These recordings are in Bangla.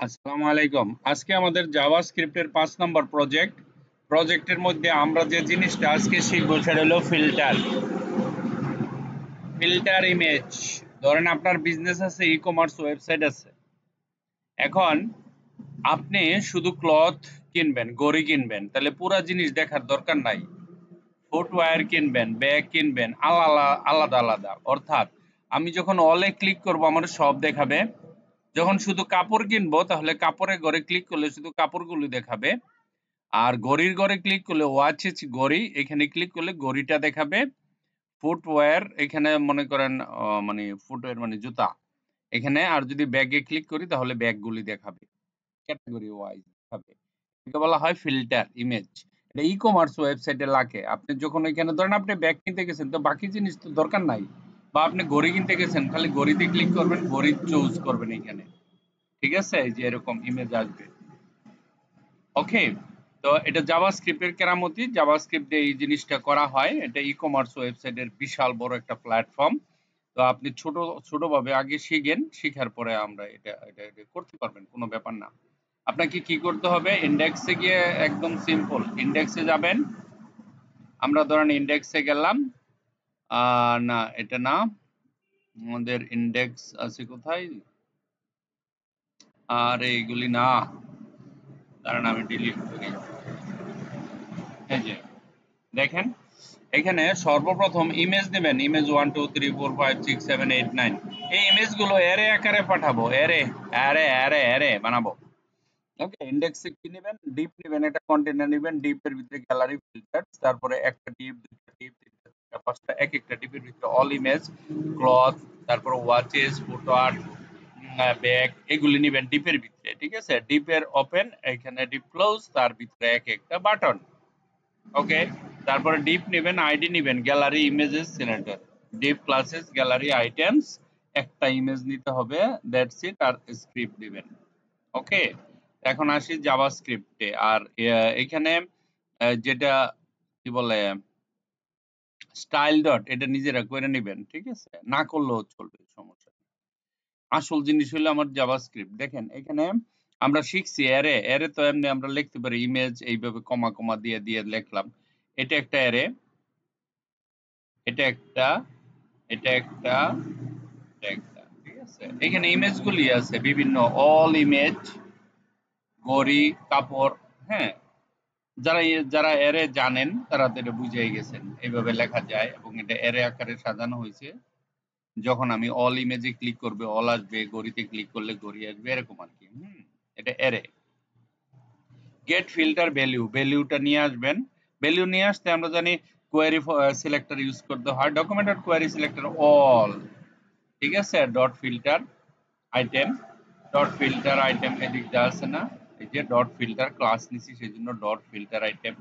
আসসালামু আলাইকুম। আজকে আমাদের জাভাস্ক্রিপ্টের 5 নম্বর প্রজেক্টের মধ্যে আমরা যে জিনিসটা আজকে শিখব সেটা হলো ফিল্টার ইমেজ। ধরেন আপনার বিজনেস আছে, ই-কমার্স ওয়েবসাইট আছে। এখন আপনি শুধু ক্লথ কিনবেন, ঘড়ি কিনবেন, তাহলে পুরা জিনিস দেখার দরকার নাই। ফুটওয়্যার কিনবেন, ব্যাগ কিনবেন, আলাদা আলাদা আলাদা। অর্থাৎ আমি যখন অলে ক্লিক করব আমার সব দেখাবে। যখন শুধু কাপড় কিনবো তাহলে কাপড়ের ঘরে ক্লিক করলে শুধু কাপড়গুলো দেখাবে। আর ঘড়ির ঘরে ক্লিক করলে ওয়াচ ঘড়ি, এখানে ক্লিক করলে ঘড়িটা দেখাবে। ফুটওয়্যার এখানে মনে করেন মানে ফুটওয়্যার মানে জুতা এখানে। আর যদি ব্যাগে ক্লিক করি তাহলে ব্যাগগুলি দেখাবে, ক্যাটাগরি ওয়াইজ দেখাবে। এটাকে বলা হয় ফিল্টার ইমেজ। এটা ই-কমার্স ওয়েবসাইটে লাগে। আপনি যখন এখানে ধরেন আপনি ব্যাগ কিনতে গেছেন, তো বাকি জিনিস তো দরকার নাই। বা আপনি ঘড়ি কিনতে গেছেন, খালি ঘড়িতে ক্লিক করবেন, ঘড়ি চুজ করবেন এখানে। ঠিক আছে, এই যে এরকম ইমেজ আসবে। ওকে, তো এটা জাভাস্ক্রিপ্টের কেরামতি। জাভাস্ক্রিপ্ট দিয়ে এই জিনিসটা করা হয়। এটা ই-কমার্স ওয়েবসাইটের বিশাল বড় একটা প্ল্যাটফর্ম। তো আপনি ছোটভাবে আগে শিখেন, শিখার পরে আমরা এটা করতে পারবেন, কোনো ব্যাপার না। আপনাকে কি করতে হবে? ইন্ডেক্সে গিয়ে একদম সিম্পল ইন্ডেক্সে যাবেন। আমরা ধরেন ইন্ডেক্সে গেলাম। না, এটা না, আমাদের ইন্ডেক্স আছে কোথায়? আর এইগুলি না, দাঁড়ান আমি ডিলিট করি। এই যে দেখেন, এখানে সর্বপ্রথম ইমেজ নেবেন। ইমেজ 1 2 3 4 5 6 7 8 9। এই ইমেজগুলো অ্যারে আকারে পাঠাবো। অ্যারে অ্যারে অ্যারে অ্যারে বানাবো। ওকে, ইন্ডেক্সে কি নেবেন? ডিপ নেবেন, একটা কন্টেনার নেবেন। ডিপের ভিতরে গ্যালারি ফিল্টার, তারপরে একটা ডিপ, দুইটা ডিপ, তিনটা, চারটা, পাঁচটা, এক একটা ডিপের ভিতরে অল ইমেজ, ক্লথ, তারপরে ওয়াচেস, ফুটওয়্যার, ব্যাগ, এগুলি নেবেন ডিপের ভিতরে। ঠিক আছে, ডিপের ওপেন, এখানে ডিপ ক্লোজ, তার ভিতরে এক একটা বাটন। ওকে, তারপরে ডিপ নেবেন, আইডি নেবেন, gallery images selector, deep classes gallery items, একটা ইমেজ নিতে হবে, দ্যাটস ইট। আর স্ক্রিপ্ট দিবেন। ওকে, এখন আসি জাভাস্ক্রিপ্টে। আর এখানে যেটা কি বলে স্টাইল ডট, এটা নিজেরা করে নেবেন। ঠিক আছে, না করলেও চলবে, সমস্যা নেই। আসল জিনিস হলো আমার জাভাস্ক্রিপ্ট। দেখেন এখানে আমরা শিখছি অ্যারে। অ্যারে তো এমনি আমরা লিখতে পারি, ইমেজ এইভাবে কমা কমা দিয়ে দিয়ে লিখলাম। এটা একটা অ্যারে, এটা একটা, এটা একটা, এটা একটা। ঠিক আছে, এখানে ইমেজগুলি আছে বিভিন্ন, অল ইমেজ, ঘড়ি, কাপড়। হ্যাঁ, যারা যারা অ্যারে জানেন তারা তো এটা বুঝেই গেছেন এইভাবে লেখা যায়, এবং এটা অ্যারে আকারে সাজানো হয়েছে। যখন আমি অল ইমেজে ক্লিক করবে অল আসবে, ঘড়িতে ক্লিক করলে ঘড়ি আসবে, এরকম আর কি। এটা অ্যারে। গেট ফিল্টার ভ্যালু, ভ্যালুটা নিয়ে আসবেন। ভ্যালু নিয়ে আসতে আমরা জানি কোয়েরি সিলেক্টর ইউজ করতে হয়। Document dot query selector all. ঠিক আছে, dot filter item, dot filter item এদিক যা আছে না, এই যে ডট ফিল্টার ক্লাস নিছি সেই জন্য dot filter item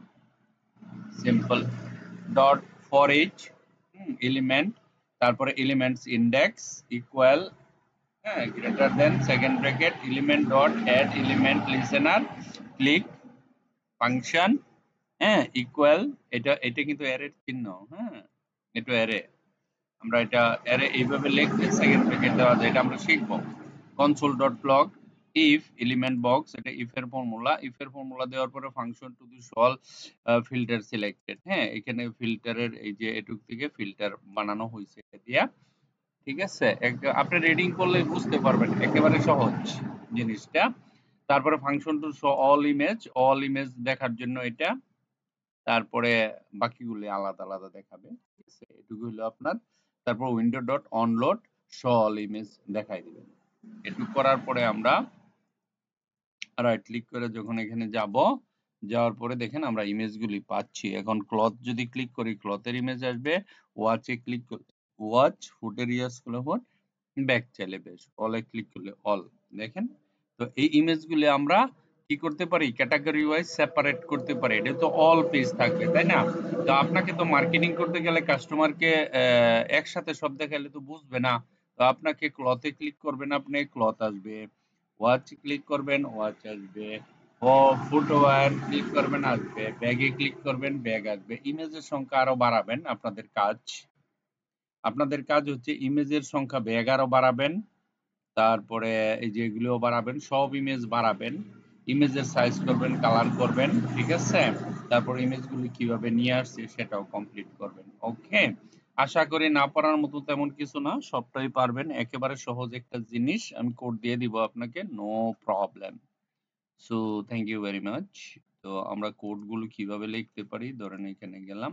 simple. Dot for each element, তারপরে এলিমেন্টস ইন্ডেক্স ইকুয়াল, হ্যাঁ, greater than second bracket element dot add element listener click function, হ্যাঁ, ইকুয়াল। এটা এটা কিন্তু অ্যারের চিহ্ন। হ্যাঁ, এটা অ্যারে। আমরা এটা অ্যারে এইভাবে লিখলে সেকেন্ড ব্র্যাকেট দেওয়া যায়, এটা আমরা শিখব। Console dot block if element box, এটা ইফ এর ফর্মুলা। ইফ এর ফর্মুলা দেওয়ার পরে function to the solve filter selected. হ্যাঁ, এখানে ফিল্টারের এই যে এটুক থেকে ফিল্টার বানানো হয়েছে এটা দিয়া। ঠিক আছে, আপনি রিডিং করলে বুঝতে পারবেন, একেবারে সহজ জিনিসটা। তারপরে function to show all image, all image দেখার জন্য এটা। তারপরে বাকিগুলি আলাদা আলাদা দেখাবে। ঠিক আছে, এটুকু হলো আপনার। তারপর window dot onload show all image দেখাই দিবেন। এটুকু করার পরে আমরা রাইট ক্লিক করে যখন এখানে যাব, যাওয়ার পরে দেখেন আমরা ইমেজগুলি পাচ্ছি। এখন ক্লথ যদি ক্লিক করি ক্লথের ইমেজ আসবে। ওয়াচে ক্লিক করলে ওয়াচ, ফুটের ইয়াস করলে ফুট, ব্যাক চাইলে বেশ, অলে ক্লিক করলে অল। দেখেন, তো এই ইমেজগুলি আমরা কি করতে পারি? ক্যাটাগরি ওয়াইজ সেপারেট করতে পারি। এটা তো অল পেজ থাকবে, তাই না? তো আপনাকে তো মার্কেটিং করতে গেলে কাস্টমারকে একসাথে সব দেখালে তো বুঝবে না। তো আপনাকে ক্লথে ক্লিক করবেন, আপনি ক্লথ আসবে। ওয়াচ ক্লিক করবেন, ওয়াচ আসবে। ও ফুটওয়্যার ক্লিক করবেন, আসবে। ব্যাগে ক্লিক করবেন, ব্যাগ আসবে। ইমেজের সংখ্যা আরো বাড়াবেন, আপনাদের কাজ। আপনাদের কাজ হচ্ছে ইমেজের সংখ্যা ব্যাগ আরো বাড়াবেন। তারপরে এই যে এগুলোও বাড়াবেন, সব ইমেজ বাড়াবেন, ইমেজের সাইজ করবেন, কালার করবেন, ঠিক আছে? তারপর ইমেজগুলো কিভাবে নিয়ে আসছে সেটাও কমপ্লিট করবেন। ওকে, আশা করি না পারার মতো তেমন কিছু না, সবটাই পারবেন। একেবারে সহজ একটা জিনিস, আমি কোড দিয়ে দিব আপনাকে, no problem. So thank you very much. তো আমরা কোডগুলো কিভাবে লিখতে পারি, ধরেন এখানে গেলাম,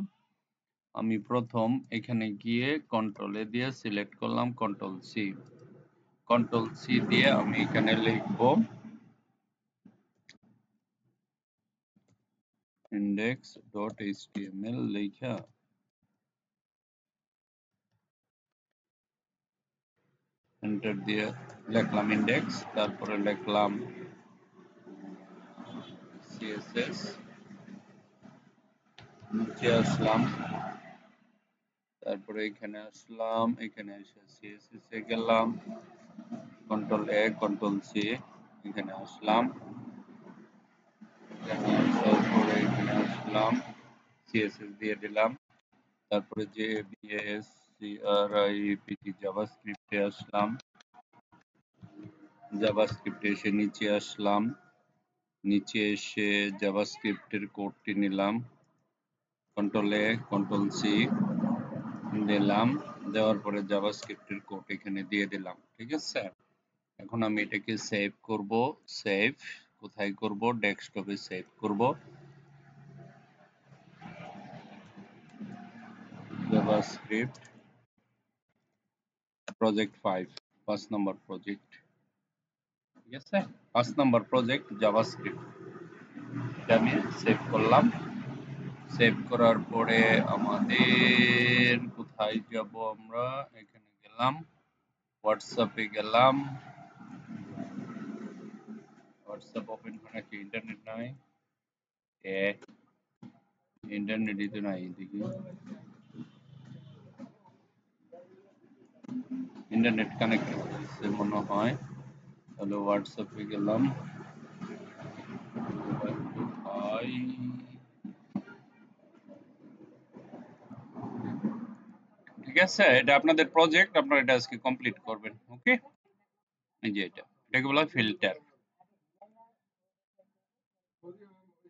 আমি প্রথম এখানে গিয়ে কন্ট্রোল এ দিয়ে সিলেক্ট করলাম, কন্ট্রোল সি দিয়ে আমি এখানে লিখবো index.html লেখা এন্টার দিয়ে লিখলাম ইন্ডেক্স, তারপরে লিখলাম css, নিচে আসলাম, তারপরে এখানে আসলাম, এখানে এসে css এ গেলাম, কন্ট্রোল এ কন্ট্রোল সি, এখানে আসলাম, এখানে আসার পরে এখানে আসলাম, css দিয়ে দিলাম, তারপরে JVSCRIPT জাভাস্ক্রিপ্টে আসলাম, জাভাস্ক্রিপ্টে এসে নিচে আসলাম, নিচে এসে জাভাস্ক্রিপ্টের কোডটি নিলাম, কন্ট্রোল এ কন্ট্রোল সি দিলাম, দেওয়ার পরে জাভাস্ক্রিপ্টের কোড এখানে দিয়ে দিলাম, ঠিক আছে? এখন আমি এটাকে সেভ করব। সেভ কোথায় করব? ডেস্কটপে সেভ করব। জাভাস্ক্রিপ্ট প্রজেক্ট 5, 5 নম্বর প্রজেক্ট, ঠিক আছে? 5 নম্বর প্রজেক্ট জাভাস্ক্রিপ্ট, এটা আমি সেভ করলাম। সেভ করার পরে আমাদের কোথায় যাব? আমরা এখানে গেলাম, হোয়াটসঅ্যাপে গেলাম, হোয়াটসঅ্যাপ ওপেন করে নাকি ইন্টারনেট নাই? ইন্টারনেটই তো নাই, দেখি ইন্টারনেট কানেক্ট হয়েছে মনে হয়। তাহলে হোয়াটসঅ্যাপে গেলাম, কোথায়? ঠিক আছে, এটা আপনাদের প্রজেক্ট, আপনারা এটা আজকে কমপ্লিট করবেন। ওকে, এই যে এটাকে বলা হয় ফিল্টার।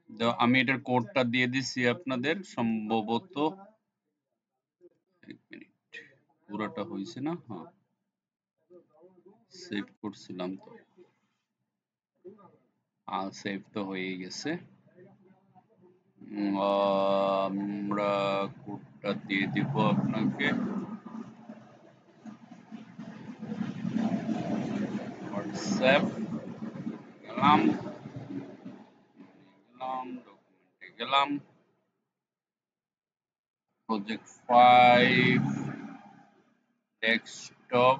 তো আমি এটার কোডটা দিয়ে দিচ্ছি আপনাদের, সম্ভবত 1 মিনিট, পুরোটা হয়েছে না? হ্যাঁ, সেভ করছিলাম তো, সেভ তো হয়ে গেছে। আমরা কোডটা দিয়ে দিব আপনাকে, হোয়াটসঅ্যাপ গেলাম, ডকুমেন্টে গেলাম, প্রজেক্ট 5 ডেস্কটপ,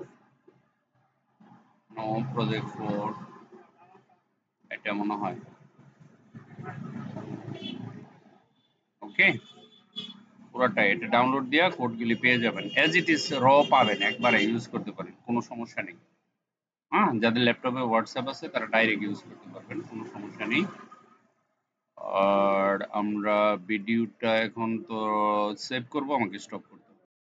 নো প্রজেক্ট 4, এটা মনে হয়। ওকে, পুরোটা এটা ডাউনলোড দিয়া কোডগুলি পেয়ে যাবেন, এজ ইট ইজ র পাবেন, একবারে ইউজ করতে পারেন, কোনো সমস্যা নেই। হ্যাঁ, যাদের ল্যাপটপে হোয়াটসঅ্যাপ আছে তারা ডাইরেক্ট ইউজ করতে পারবেন, কোনো সমস্যা নেই। আর আমরা ভিডিওটা এখন তো সেভ করব, আমাকে স্টপ করতে